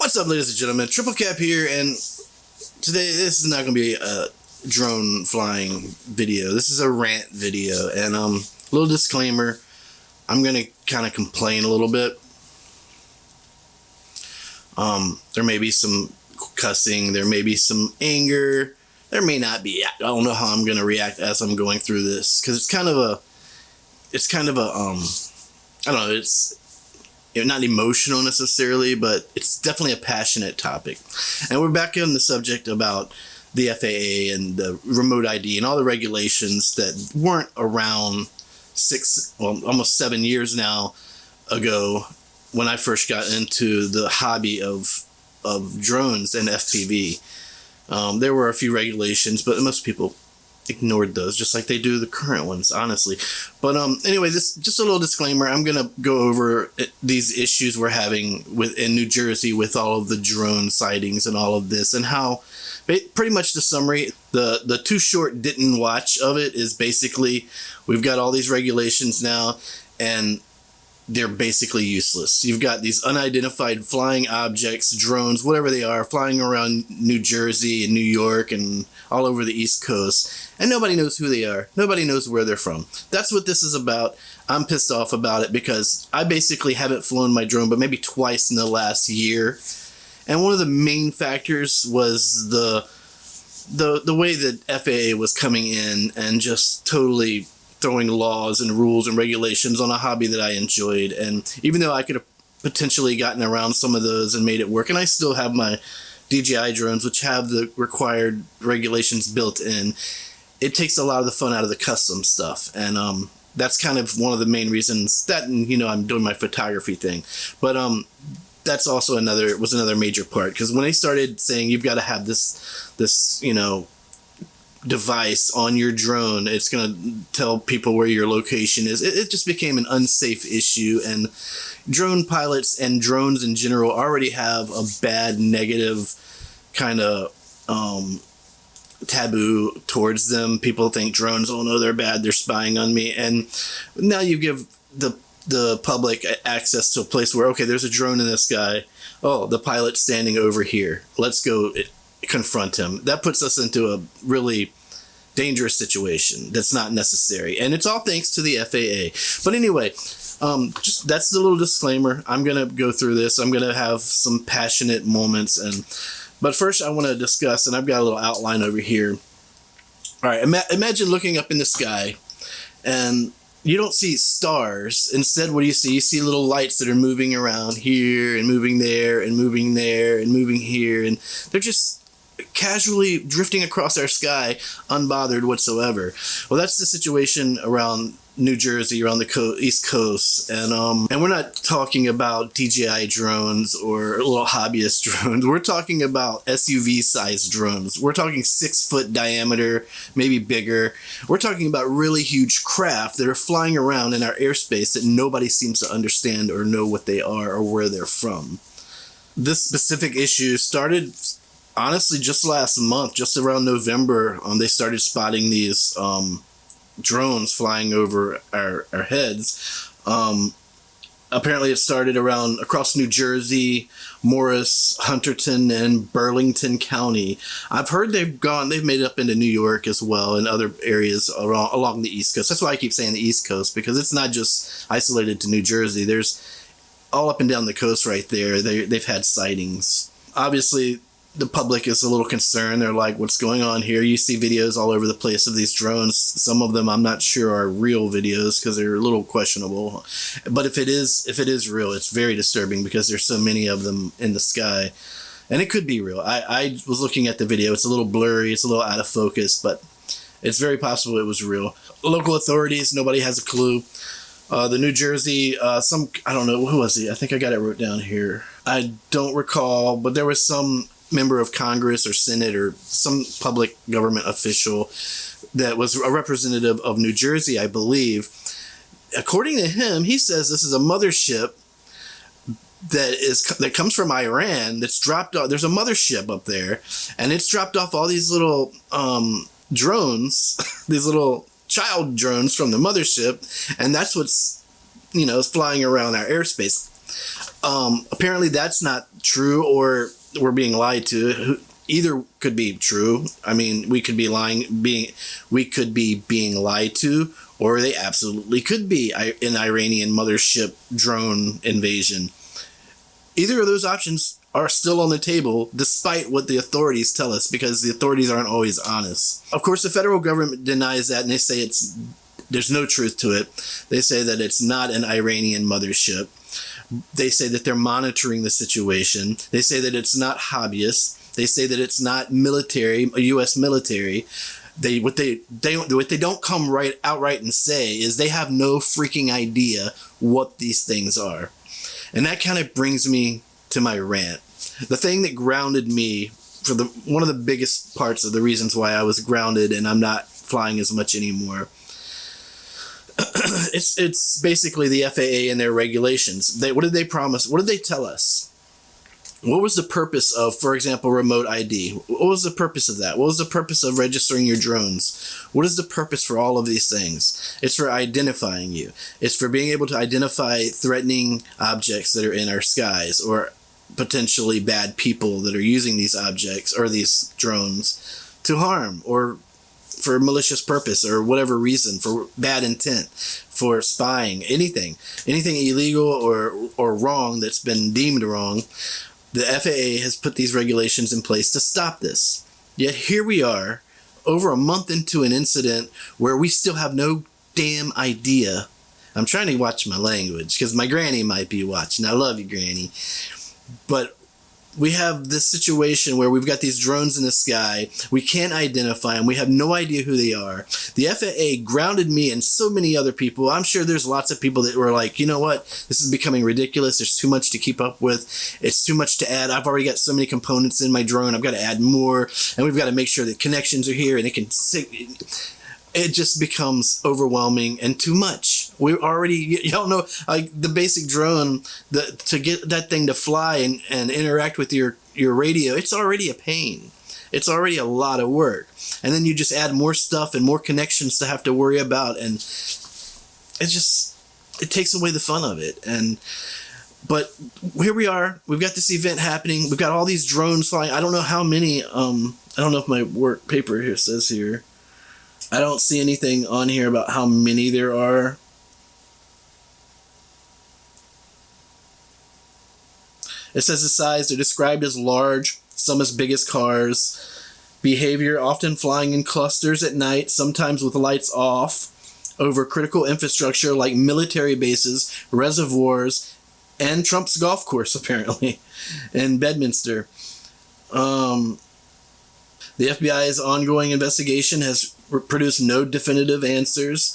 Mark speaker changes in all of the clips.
Speaker 1: What's up, ladies and gentlemen? Triple Cap here, and today this is not going to be a drone flying video. This is a rant video, and little disclaimer, I'm going to kind of complain a little bit. There may be some cussing, there may be some anger, there may not be. I don't know how I'm going to react as I'm going through this, because it's kind of a I don't know, it's not emotional necessarily, but it's definitely a passionate topic. And we're back on the subject about the FAA and the remote ID and all the regulations that weren't around almost 7 years now ago when I first got into the hobby of drones and FPV. There were a few regulations, but most people ignored those, just like they do the current ones, honestly. But anyway, this just a little disclaimer. I'm gonna go over these issues we're having in New Jersey with all of the drone sightings and all of this, and how pretty much the summary, the too short didn't watch of it is basically we've got all these regulations now, and they're basically useless. You've got these unidentified flying objects, drones, whatever they are, flying around New Jersey and New York and all over the East Coast, and nobody knows who they are. Nobody knows where they're from. That's what this is about. I'm pissed off about it because I basically haven't flown my drone but maybe twice in the last year, and one of the main factors was the way that FAA was coming in and just totally throwing laws and rules and regulations on a hobby that I enjoyed. And even though I could have potentially gotten around some of those and made it work, and I still have my DJI drones, which have the required regulations built in, it takes a lot of the fun out of the custom stuff. And that's kind of one of the main reasons that, I'm doing my photography thing. But that's also another major part, because when they started saying you've got to have this device on your drone, it's going to tell people where your location is, it just became an unsafe issue. And drone pilots and drones in general already have a bad negative kind of taboo towards them. People think drones, oh no, they're bad, they're spying on me. And now you give the public access to a place where, okay, there's a drone in the sky, oh, the pilot's standing over here, let's go confront him. That puts us into a really dangerous situation that's not necessary, and it's all thanks to the FAA. But anyway, just that's the little disclaimer. I'm gonna go through this. I'm gonna have some passionate moments, but first I want to discuss, and I've got a little outline over here. All right, imagine looking up in the sky and you don't see stars. Instead, what do you see? You see little lights that are moving around here and moving there and moving there and moving here, and they're just casually drifting across our sky, unbothered whatsoever. Well, that's the situation around New Jersey, around the East Coast, and we're not talking about DJI drones or little hobbyist drones. We're talking about SUV-sized drones. We're talking 6-foot diameter, maybe bigger. We're talking about really huge craft that are flying around in our airspace that nobody seems to understand or know what they are or where they're from. This specific issue started honestly just last month, just around November. They started spotting these drones flying over our heads. Apparently it started across New Jersey, Morris, Hunterdon, and Burlington County. I've heard they've made it up into New York as well, and other areas along the East Coast. That's why I keep saying the East Coast, because it's not just isolated to New Jersey. There's all up and down the coast right there. They've had sightings. Obviously, the public is a little concerned. They're like, what's going on here? You see videos all over the place of these drones. Some of them I'm not sure are real videos because they're a little questionable. But if it is real, it's very disturbing because there's so many of them in the sky. And it could be real. I was looking at the video. It's a little blurry. It's a little out of focus, but it's very possible it was real. Local authorities, nobody has a clue. The New Jersey, I don't know, who was he? I think I got it wrote down here. I don't recall, but there was some member of Congress or Senate or some public government official that was a representative of New Jersey, I believe. According to him, he says this is a mothership that comes from Iran that's dropped off. There's a mothership up there, and it's dropped off all these little drones, these little child drones from the mothership, and that's what's is flying around our airspace. Apparently that's not true, or we're being lied to. Either could be true. I mean, we could be being lied to, or they absolutely could be an Iranian mothership drone invasion. Either of those options are still on the table, despite what the authorities tell us, because the authorities aren't always honest. Of course, the federal government denies that, and they say there's no truth to it. They say that it's not an Iranian mothership. They say that they're monitoring the situation. They say that it's not hobbyists. They say that it's not military, U.S. military. What they don't come outright and say is they have no freaking idea what these things are. And that kind of brings me to my rant. The thing that grounded me one of the biggest parts of the reasons why I was grounded and I'm not flying as much anymore. It's basically the FAA and their regulations. What did they promise? What did they tell us? What was the purpose of, for example, remote ID? What was the purpose of that? What was the purpose of registering your drones? What is the purpose for all of these things? It's for identifying you. It's for being able to identify threatening objects that are in our skies, or potentially bad people that are using these objects or these drones to harm, or for malicious purpose, or whatever reason, for bad intent, for spying, anything illegal or wrong that's been deemed wrong. The FAA has put these regulations in place to stop this. Yet here we are, over a month into an incident where we still have no damn idea. I'm trying to watch my language because my granny might be watching. I love you, Granny. But we have this situation where we've got these drones in the sky. We can't identify them. We have no idea who they are. The FAA grounded me and so many other people. I'm sure there's lots of people that were like, you know what? This is becoming ridiculous. There's too much to keep up with. It's too much to add. I've already got so many components in my drone. I've got to add more. And we've got to make sure that connections are here and it can... It just becomes overwhelming and too much. We already, y'all know, like the basic drone, to get that thing to fly and interact with your radio, it's already a pain. It's already a lot of work. And then you just add more stuff and more connections to have to worry about. And it takes away the fun of it. But here we are. We've got this event happening. We've got all these drones flying. I don't know how many, I don't know if my work paper here says here. I don't see anything on here about how many there are. It says the size. They're described as large, some as big as cars. Behavior, often flying in clusters at night, sometimes with lights off, over critical infrastructure like military bases, reservoirs, and Trump's golf course, apparently, in Bedminster. The FBI's ongoing investigation has produced no definitive answers.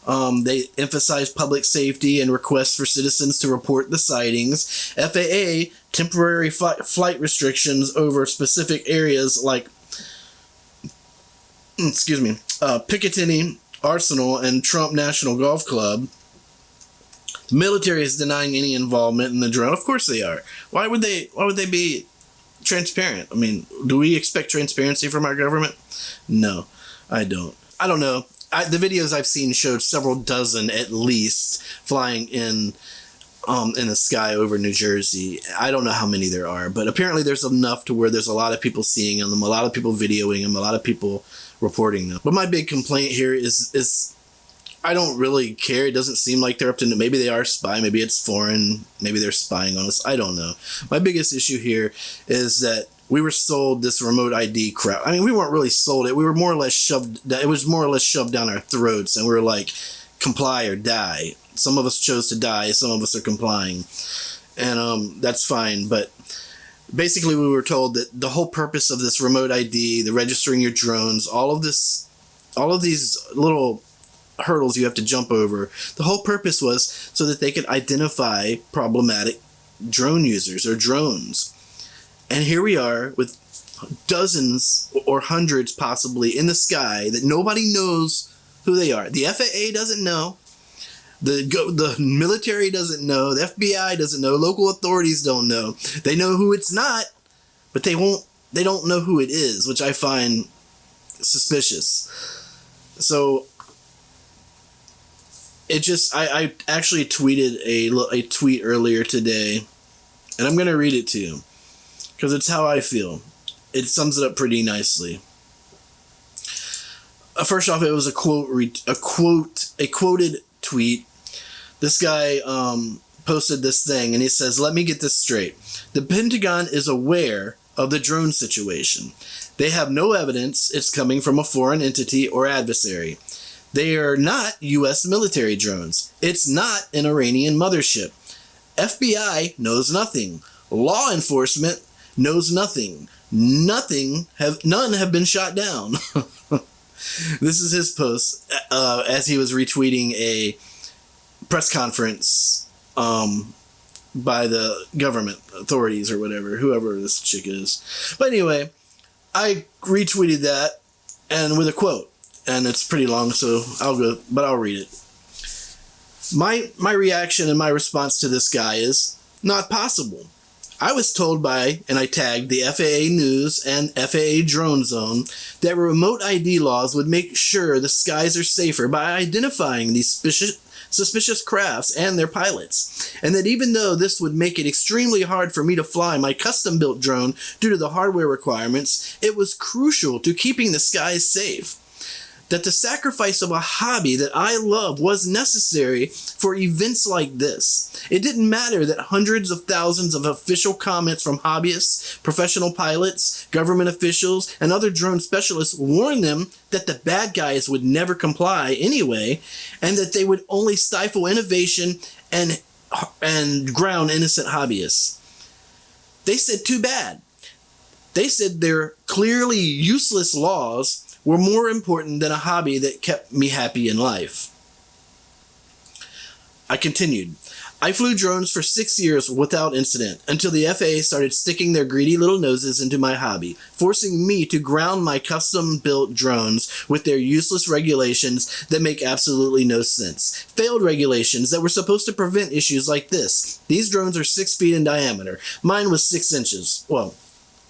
Speaker 1: They emphasize public safety and requests for citizens to report the sightings. FAA temporary flight restrictions over specific areas like Picatinny Arsenal and Trump National Golf Club. The military is denying any involvement in the drone. Of course they are. Why would they be transparent? I mean, do we expect transparency from our government? No, I don't. I don't know. The videos I've seen showed several dozen at least flying in the sky over New Jersey. I don't know how many there are, but apparently there's enough to where there's a lot of people seeing them, a lot of people videoing them, a lot of people reporting them. But my big complaint here is I don't really care. It doesn't seem like they're up to... Maybe they are spying. Maybe it's foreign. Maybe they're spying on us. I don't know. My biggest issue here is that we were sold this remote ID crap. I mean, we weren't really sold it. We were more or less shoved... It was more or less shoved down our throats, and we were like, comply or die. Some of us chose to die. Some of us are complying. And that's fine. But basically, we were told that the whole purpose of this remote ID, the registering your drones, all of these little hurdles you have to jump over, the whole purpose was so that they could identify problematic drone users or drones. And here we are with dozens or hundreds possibly in the sky that nobody knows who they are. The FAA doesn't know. The military doesn't know. The FBI doesn't know. Local authorities don't know. They know who it's not, but they don't know who it is, which I find suspicious. So it just, I actually tweeted a tweet earlier today And I'm going to read it to you because it's how I feel. It sums it up pretty nicely. First off, it was a quoted tweet. This guy posted this thing, and he says, "Let me get this straight. The Pentagon is aware of the drone situation. They have no evidence it's coming from a foreign entity or adversary. They are not U.S. military drones. It's not an Iranian mothership. FBI knows nothing. Law enforcement knows nothing. None have been shot down." This is his post as he was retweeting a press conference by the government authorities or whatever, whoever this chick is. But anyway, I retweeted that and with a quote, and it's pretty long, so I'll read it. My reaction and my response to this guy is not possible. I was told by, and I tagged the FAA News and FAA Drone Zone, that remote ID laws would make sure the skies are safer by identifying these suspicious crafts and their pilots, and that even though this would make it extremely hard for me to fly my custom-built drone due to the hardware requirements, it was crucial to keeping the skies safe. That the sacrifice of a hobby that I love was necessary for events like this. It didn't matter that hundreds of thousands of official comments from hobbyists, professional pilots, government officials, and other drone specialists warned them that the bad guys would never comply anyway, and that they would only stifle innovation and ground innocent hobbyists. They said too bad. They said their clearly useless laws were more important than a hobby that kept me happy in life. I continued. I flew drones for 6 years without incident until the FAA started sticking their greedy little noses into my hobby, forcing me to ground my custom-built drones with their useless regulations that make absolutely no sense. Failed regulations that were supposed to prevent issues like this. These drones are 6 feet in diameter. Mine was 6 inches. Well,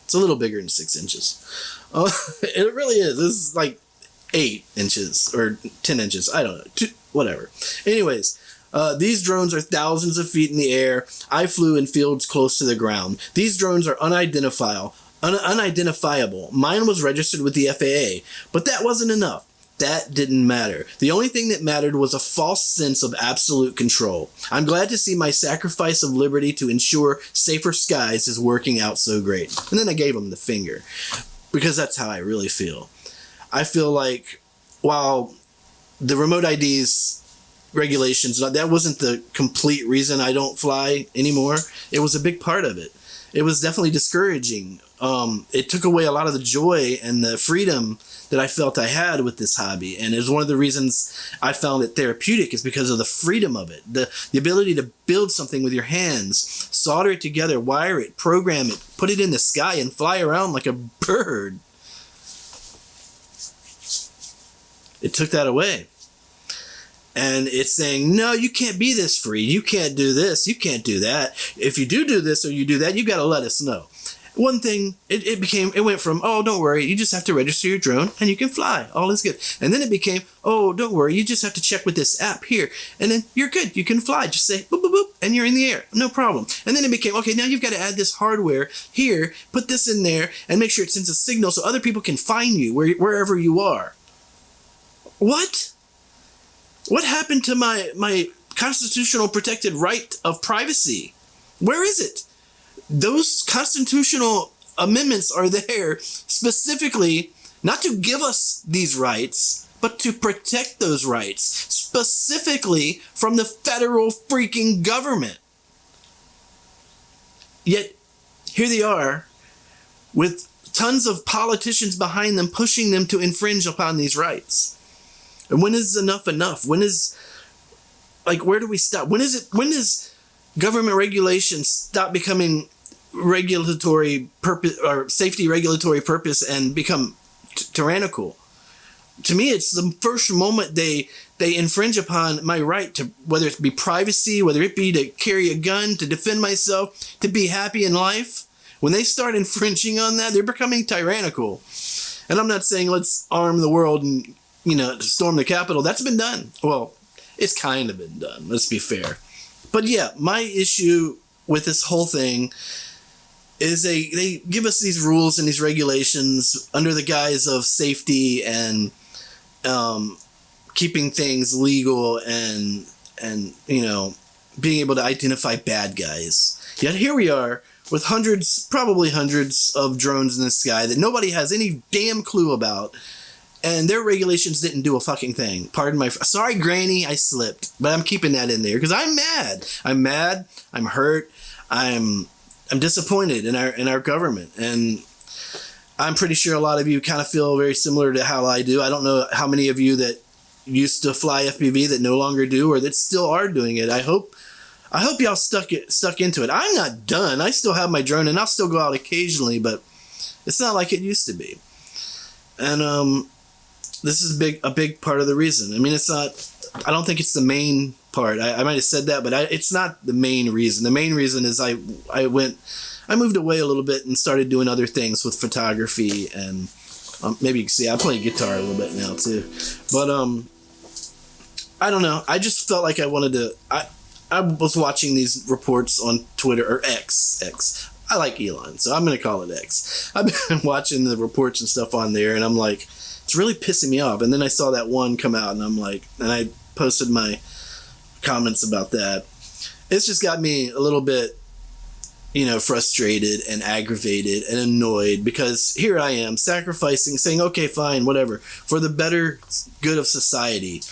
Speaker 1: it's a little bigger than 6 inches. It really is. This is like 8 inches or 10 inches. I don't know. Whatever. Anyways, these drones are thousands of feet in the air. I flew in fields close to the ground. These drones are unidentifiable. Mine was registered with the FAA, but that wasn't enough. That didn't matter. The only thing that mattered was a false sense of absolute control. I'm glad to see my sacrifice of liberty to ensure safer skies is working out so great. And then I gave him the finger, because that's how I really feel. I feel like while the remote IDs regulations, that wasn't the complete reason I don't fly anymore. It was a big part of it. It was definitely discouraging. It took away a lot of the joy and the freedom that I felt I had with this hobby. And it was one of the reasons I found it therapeutic, is because of the freedom of it. The ability to build something with your hands, solder it together, wire it, program it, put it in the sky and fly around like a bird. It took that away. And it's saying, no, you can't be this free. You can't do this. You can't do that. If you do this or you do that, you got to let us know. One thing, it went from, oh, don't worry, you just have to register your drone and you can fly. All is good. And then it became, oh, don't worry, you just have to check with this app here. And then you're good. You can fly. Just say, boop, boop, boop, and you're in the air. No problem. And then it became, okay, now you've got to add this hardware here, put this in there, and make sure it sends a signal so other people can find you wherever you are. What? What happened to my constitutional protected right of privacy? Where is it? Those constitutional amendments are there specifically not to give us these rights, but to protect those rights, specifically from the federal freaking government. Yet, here they are, with tons of politicians behind them, pushing them to infringe upon these rights. And when is enough enough? When is, like, where do we stop? When does government regulations stop becoming regulatory purpose or safety regulatory purpose and become tyrannical? To me, it's the first moment they infringe upon my right to, whether it be privacy, whether it be to carry a gun, to defend myself, to be happy in life. When they start infringing on that, they're becoming tyrannical. And I'm not saying let's arm the world and, storm the Capitol. That's been done. Well, it's kind of been done. Let's be fair. But yeah, my issue with this whole thing is they give us these rules and these regulations under the guise of safety and keeping things legal and being able to identify bad guys. Yet here we are with probably hundreds of drones in the sky that nobody has any damn clue about, and their regulations didn't do a fucking thing. Pardon my... Sorry, Granny, I slipped. But I'm keeping that in there because I'm mad. I'm mad. I'm hurt. I'm disappointed in our government. And I'm pretty sure a lot of you kind of feel very similar to how I do. I don't know how many of you that used to fly FPV that no longer do or that still are doing it. I hope y'all stuck into it. I'm not done. I still have my drone and I'll still go out occasionally, but it's not like it used to be. And this is a big part of the reason. I mean, it's not... I don't think it's the main part. I might have said that, but it's not the main reason. The main reason is I moved away a little bit and started doing other things with photography, and maybe you can see I play guitar a little bit now too. But I don't know. I just felt like I wanted to... I was watching these reports on Twitter, or X. I like Elon, so I'm going to call it X. I've been watching the reports and stuff on there, and I'm like, it's really pissing me off. And then I saw that one come out, and I'm like, and I posted my comments about that. It's just got me a little bit, frustrated and aggravated and annoyed, because here I am sacrificing, saying, okay, fine, whatever, for the better good of society,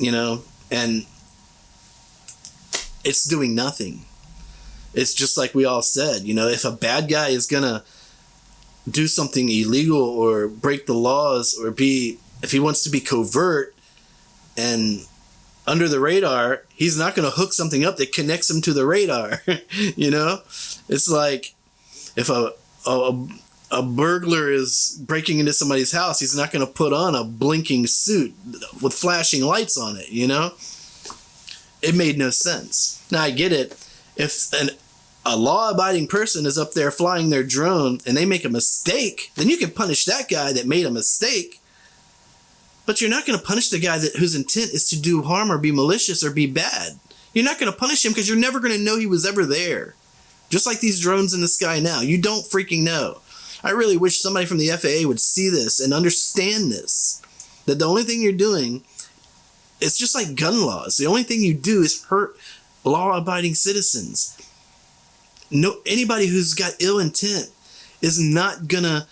Speaker 1: and it's doing nothing. It's just like we all said, if a bad guy is going to do something illegal or break the laws or if he wants to be covert and under the radar, he's not going to hook something up that connects him to the radar. It's like if a burglar is breaking into somebody's house, he's not going to put on a blinking suit with flashing lights on it, It made no sense. Now, I get it. If a law-abiding person is up there flying their drone and they make a mistake, then you can punish that guy that made a mistake. But you're not going to punish the guy whose intent is to do harm or be malicious or be bad. You're not going to punish him because you're never going to know he was ever there. Just like these drones in the sky now. You don't freaking know. I really wish somebody from the FAA would see this and understand this. That the only thing you're doing, it's just like gun laws. The only thing you do is hurt law-abiding citizens. Anybody who's got ill intent is not gonna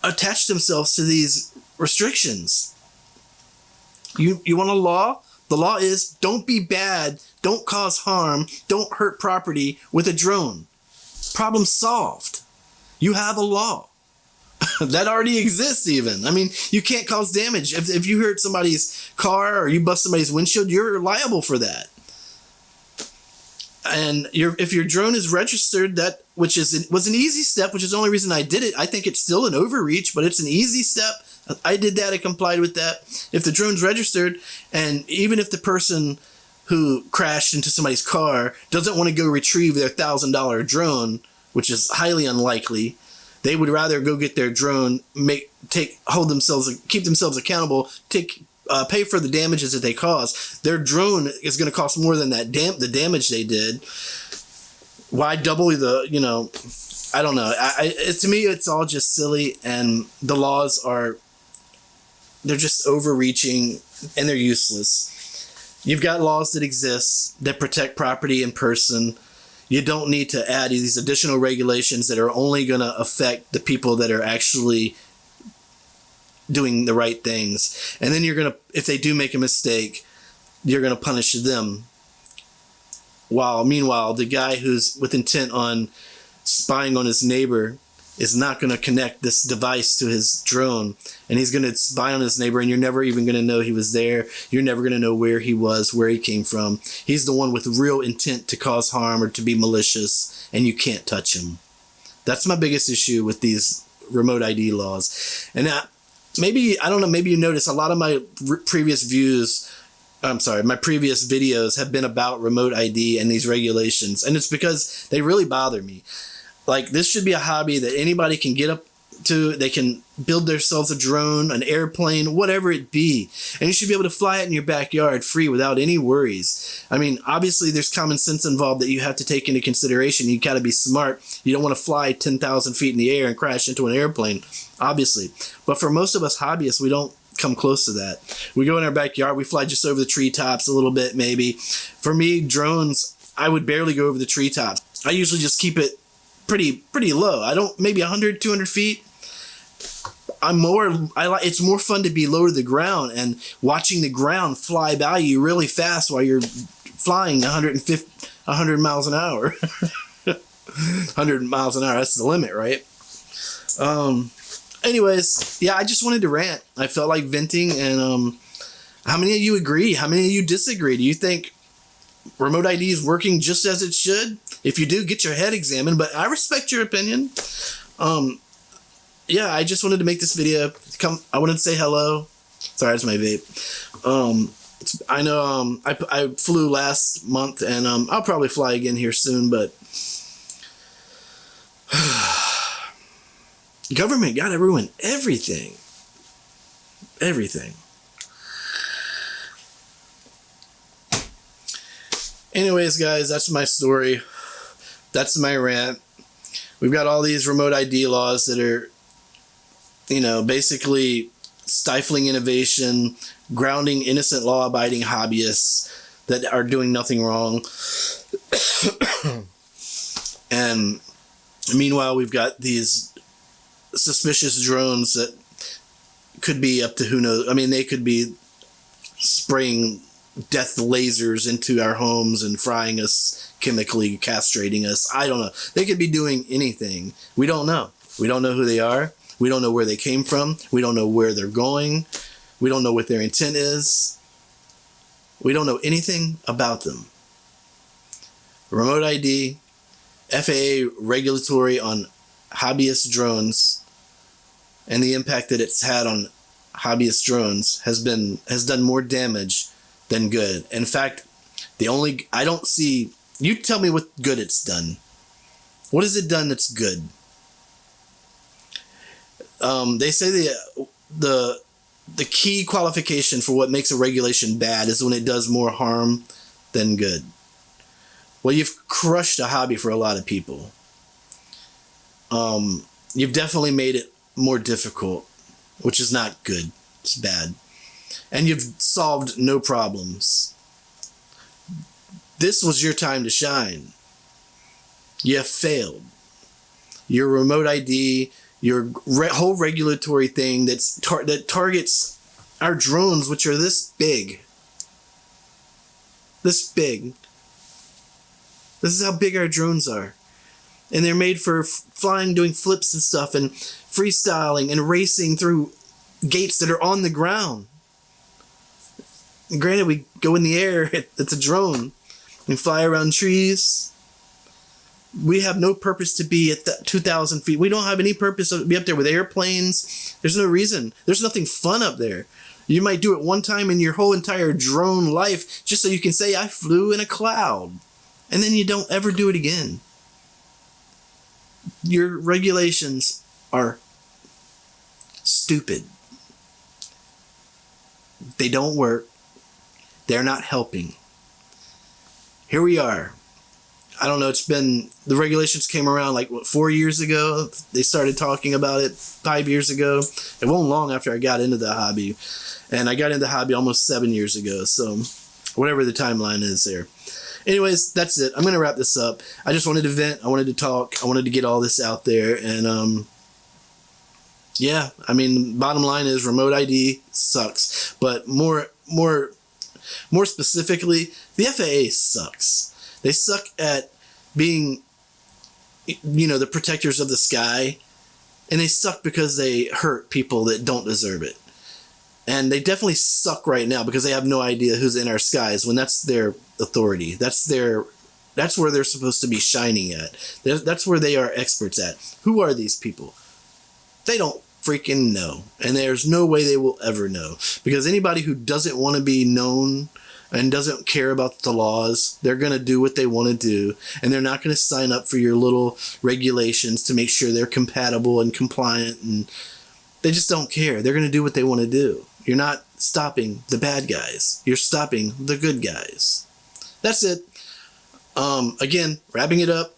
Speaker 1: attach themselves to these restrictions. You want a law? The law is don't be bad, don't cause harm, don't hurt property with a drone. Problem solved. You have a law. That already exists even. I mean, you can't cause damage. If you hurt somebody's car or you bust somebody's windshield, you're liable for that. And if your drone is registered, was an easy step, which is the only reason I did it. I think it's still an overreach, but it's an easy step. I did that. I complied with that. If the drone's registered, and even if the person who crashed into somebody's car doesn't want to go retrieve their $1,000 drone, which is highly unlikely, they would rather go get their drone, keep themselves accountable, pay for the damages that they cause. Their drone is going to cost more than the damage they did. Why double I don't know. To me, it's all just silly, and the laws they're just overreaching and they're useless. You've got laws that exist that protect property and person. You don't need to add these additional regulations that are only going to affect the people that are actually doing the right things. And then if they do make a mistake, you're going to punish them. Meanwhile, the guy who's with intent on spying on his neighbor is not going to connect this device to his drone, and he's going to spy on his neighbor, and you're never even going to know he was there. You're never going to know where he was, where he came from. He's the one with real intent to cause harm or to be malicious, and you can't touch him. That's my biggest issue with these remote ID laws. And maybe you notice a lot of my previous videos have been about remote ID and these regulations, and it's because they really bother me. Like, this should be a hobby that anybody can get up they can build themselves a drone, an airplane, whatever it be. And you should be able to fly it in your backyard free without any worries. I mean, obviously there's common sense involved that you have to take into consideration. You got to be smart. You don't want to fly 10,000 feet in the air and crash into an airplane, obviously. But for most of us hobbyists, we don't come close to that. We go in our backyard, we fly just over the treetops a little bit, maybe. For me, drones, I would barely go over the treetops. I usually just keep it pretty low. I don't, maybe 100, 200 feet. It's more fun to be low to the ground and watching the ground fly by you really fast while you're flying 100 miles an hour. 100 miles an hour, that's the limit, right? Anyways, yeah, I just wanted to rant. I felt like venting, and how many of you agree? How many of you disagree? Do you think remote ID is working just as it should? If you do, get your head examined, but I respect your opinion. Yeah, I just wanted to make this video. I wanted to say hello. Sorry, that's my vape. I know I flew last month, and I'll probably fly again here soon, but government got to ruin everything. Everything. Anyways, guys, that's my story. That's my rant. We've got all these remote ID laws that are, basically stifling innovation, grounding innocent law-abiding hobbyists that are doing nothing wrong. And meanwhile, we've got these suspicious drones that could be up to who knows. I mean, they could be spraying death lasers into our homes and frying us, chemically castrating us. I don't know. They could be doing anything. We don't know. We don't know who they are. We don't know where they came from. We don't know where they're going. We don't know what their intent is. We don't know anything about them. Remote ID, FAA regulatory on hobbyist drones, and the impact that it's had on hobbyist drones has done more damage than good. In fact, I don't see, you tell me what good it's done. What has it done that's good? They say the key qualification for what makes a regulation bad is when it does more harm than good. Well, you've crushed a hobby for a lot of people. You've definitely made it more difficult, which is not good. It's bad. And you've solved no problems. This was your time to shine. You have failed. Your remote ID, your whole regulatory thing that targets our drones, which are this big. This big. This is how big our drones are. And they're made for flying, doing flips and stuff, and freestyling and racing through gates that are on the ground. And granted, we go in the air, it's a drone. We fly around trees. We have no purpose to be at 2,000 feet. We don't have any purpose to be up there with airplanes. There's no reason. There's nothing fun up there. You might do it one time in your whole entire drone life just so you can say, I flew in a cloud. And then you don't ever do it again. Your regulations are stupid. They don't work. They're not helping. Here we are. I don't know, the regulations came around 4 years ago. They started talking about it 5 years ago. It wasn't long after I got into the hobby. And I got into the hobby almost 7 years ago. So whatever the timeline is there. Anyways, that's it. I'm going to wrap this up. I just wanted to vent. I wanted to talk. I wanted to get all this out there. And yeah, I mean, bottom line is remote ID sucks. But more specifically, the FAA sucks. They suck at being, the protectors of the sky. And they suck because they hurt people that don't deserve it. And they definitely suck right now because they have no idea who's in our skies when that's their authority. That's where they're supposed to be shining at. That's where they are experts at. Who are these people? They don't freaking know. And there's no way they will ever know. Because anybody who doesn't want to be known and doesn't care about the laws. They're going to do what they want to do, and they're not going to sign up for your little regulations to make sure they're compatible and compliant, and they just don't care. They're going to do what they want to do. You're not stopping the bad guys. You're stopping the good guys. That's it. Again, wrapping it up.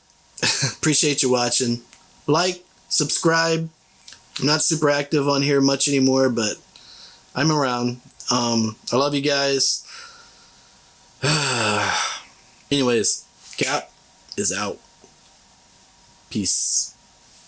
Speaker 1: Appreciate you watching. Like, subscribe. I'm not super active on here much anymore, but I'm around. I love you guys. Anyways, Cap is out. Peace.